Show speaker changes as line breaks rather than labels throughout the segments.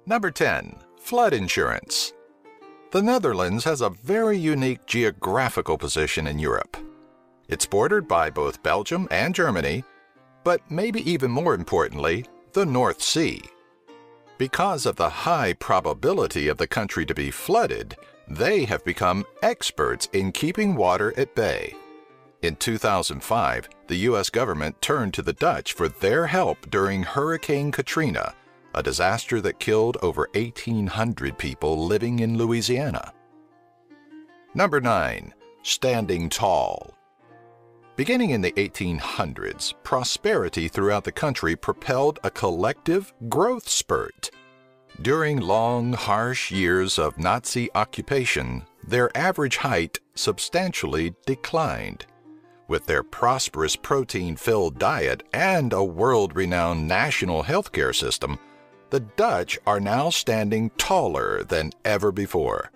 Number 10. Flood insurance. The Netherlands has a very unique geographical position in Europe. It's bordered by both Belgium and Germany, but maybe even more importantly, the North Sea. Because of the high probability of the country to be flooded, they have become experts in keeping water at bay. In 2005, the U.S. government turned to the Dutch for their help during Hurricane Katrina, a disaster that killed over 1,800 people living in Louisiana. Number 9. Standing tall. Beginning in the 1800s, prosperity throughout the country propelled a collective growth spurt. During long, harsh years of Nazi occupation, their average height substantially declined. With their prosperous protein-filled diet and a world-renowned national healthcare system, the Dutch are now standing taller than ever before.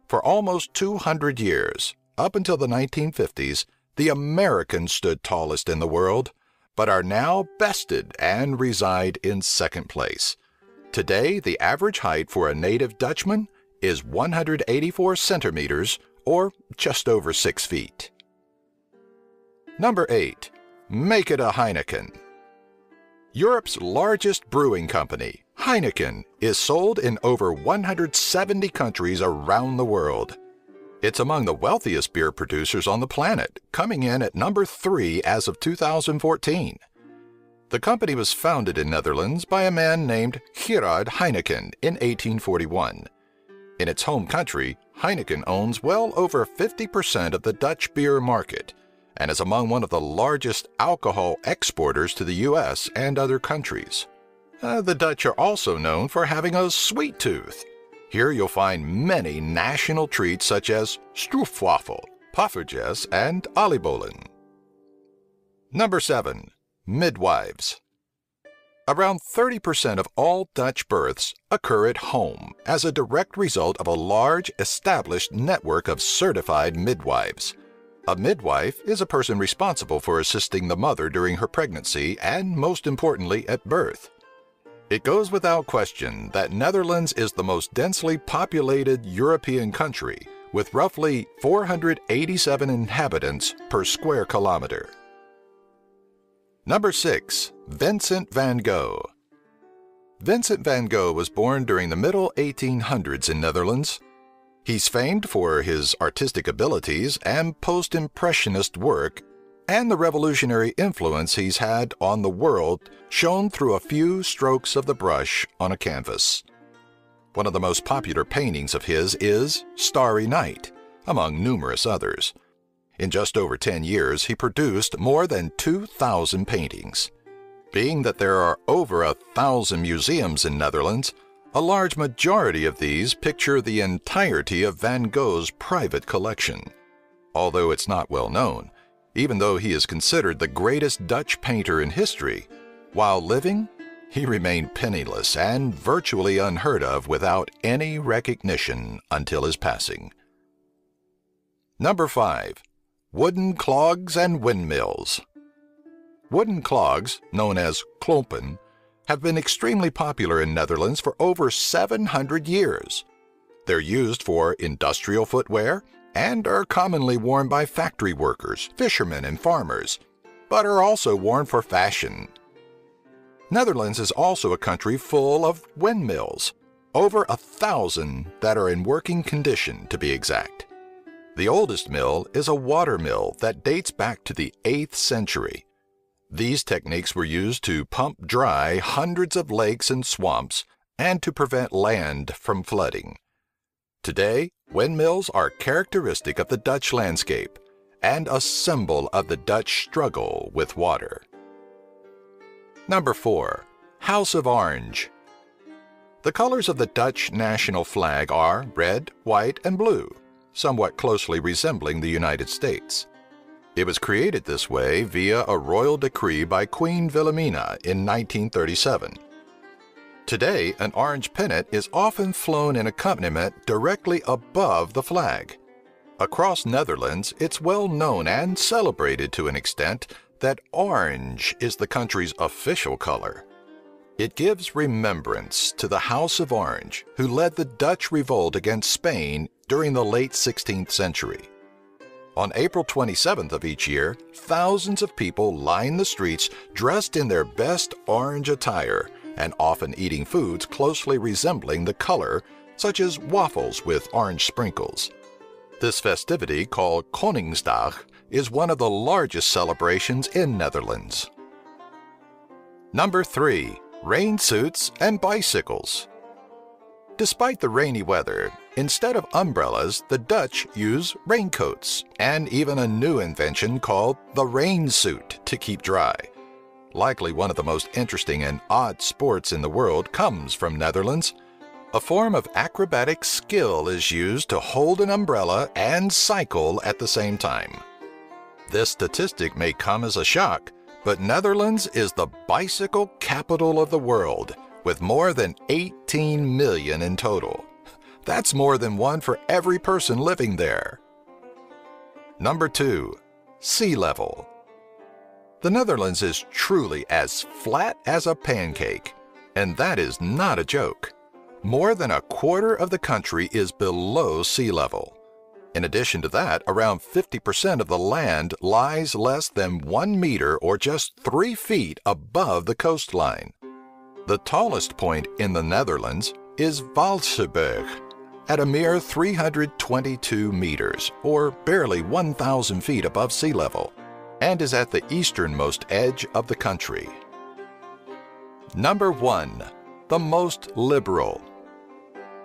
For almost 200 years, up until the 1950s, the Americans stood tallest in the world, but are now bested and reside in second place. Today, the average height for a native Dutchman is 184 centimeters, or just over 6 feet. Number 8. Make it a Heineken. Europe's largest brewing company, Heineken, is sold in over 170 countries around the world. It's among the wealthiest beer producers on the planet, coming in at number 3 as of 2014. The company was founded in Netherlands by a man named Gerard Heineken in 1841. In its home country, Heineken owns well over 50% of the Dutch beer market, and is among one of the largest alcohol exporters to the U.S. and other countries. The Dutch are also known for having a sweet tooth. Here you'll find many national treats such as stroopwafel, poffertjes, and oliebollen. Number 7. Midwives. Around 30% of all Dutch births occur at home as a direct result of a large established network of certified midwives. A midwife is a person responsible for assisting the mother during her pregnancy and, most importantly, at birth. It goes without question that Netherlands is the most densely populated European country, with roughly 487 inhabitants per square kilometer. Number 6. Vincent van Gogh. Vincent van Gogh was born during the middle 1800s in Netherlands. He's famed for his artistic abilities and post-impressionist work, and the revolutionary influence he's had on the world shown through a few strokes of the brush on a canvas. One of the most popular paintings of his is Starry Night, among numerous others. In just over 10 years, he produced more than 2,000 paintings. Being that there are over 1,000 museums in Netherlands, a large majority of these picture the entirety of Van Gogh's private collection. Although it's not well known, even though he is considered the greatest Dutch painter in history, while living, he remained penniless and virtually unheard of without any recognition until his passing. Number 5. Wooden clogs and windmills. Wooden clogs, known as klompen, have been extremely popular in Netherlands for over 700 years. They're used for industrial footwear and are commonly worn by factory workers, fishermen, and farmers, but are also worn for fashion. Netherlands is also a country full of windmills, over 1,000 that are in working condition to be exact. The oldest mill is a water mill that dates back to the 8th century. These techniques were used to pump dry hundreds of lakes and swamps and to prevent land from flooding. Today, windmills are characteristic of the Dutch landscape and a symbol of the Dutch struggle with water. Number 4. House of Orange. The colors of the Dutch national flag are red, white, and blue, somewhat closely resembling the United States. It was created this way via a royal decree by Queen Wilhelmina in 1937. Today, an orange pennant is often flown in accompaniment directly above the flag. Across Netherlands, it's well known and celebrated to an extent that orange is the country's official color. It gives remembrance to the House of Orange, who led the Dutch revolt against Spain during the late 16th century. On April 27th of each year, thousands of people line the streets dressed in their best orange attire and often eating foods closely resembling the color, such as waffles with orange sprinkles. This festivity, called Koningsdag, is one of the largest celebrations in Netherlands. Number 3. Rain suits and bicycles. Despite the rainy weather, instead of umbrellas, the Dutch use raincoats and even a new invention called the rain suit to keep dry. Likely one of the most interesting and odd sports in the world comes from Netherlands. A form of acrobatic skill is used to hold an umbrella and cycle at the same time. This statistic may come as a shock, but Netherlands is the bicycle capital of the world, with more than 18 million in total. That's more than one for every person living there. Number 2. Sea level. The Netherlands is truly as flat as a pancake, and that is not a joke. More than a quarter of the country is below sea level. In addition to that, around 50% of the land lies less than 1 meter or just 3 feet above the coastline. The tallest point in the Netherlands is Valseburg, at a mere 322 meters, or barely 1,000 feet above sea level, and is at the easternmost edge of the country. Number 1. The most liberal.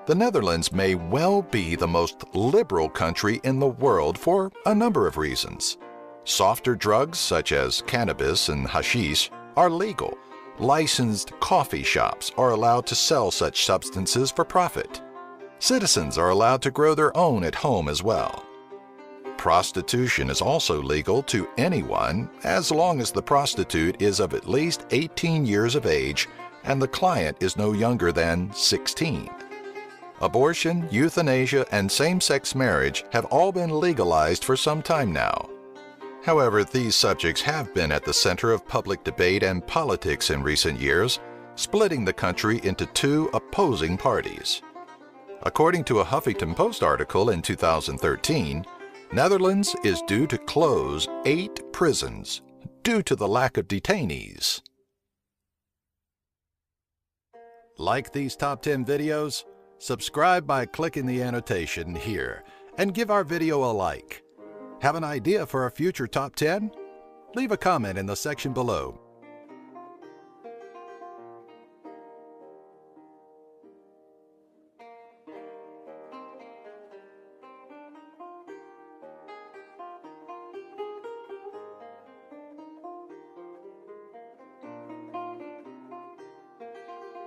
The Netherlands may well be the most liberal country in the world for a number of reasons. Softer drugs such as cannabis and hashish are legal. Licensed coffee shops are allowed to sell such substances for profit. Citizens are allowed to grow their own at home as well. Prostitution is also legal to anyone as long as the prostitute is of at least 18 years of age and the client is no younger than 16. Abortion, euthanasia, and same-sex marriage have all been legalized for some time now. However, these subjects have been at the center of public debate and politics in recent years, splitting the country into 2 opposing parties. According to a Huffington Post article in 2013, Netherlands is due to close 8 prisons due to the lack of detainees. Like these top 10 videos? Subscribe by clicking the annotation here and give our video a like. Have an idea for a future top 10? Leave a comment in the section below.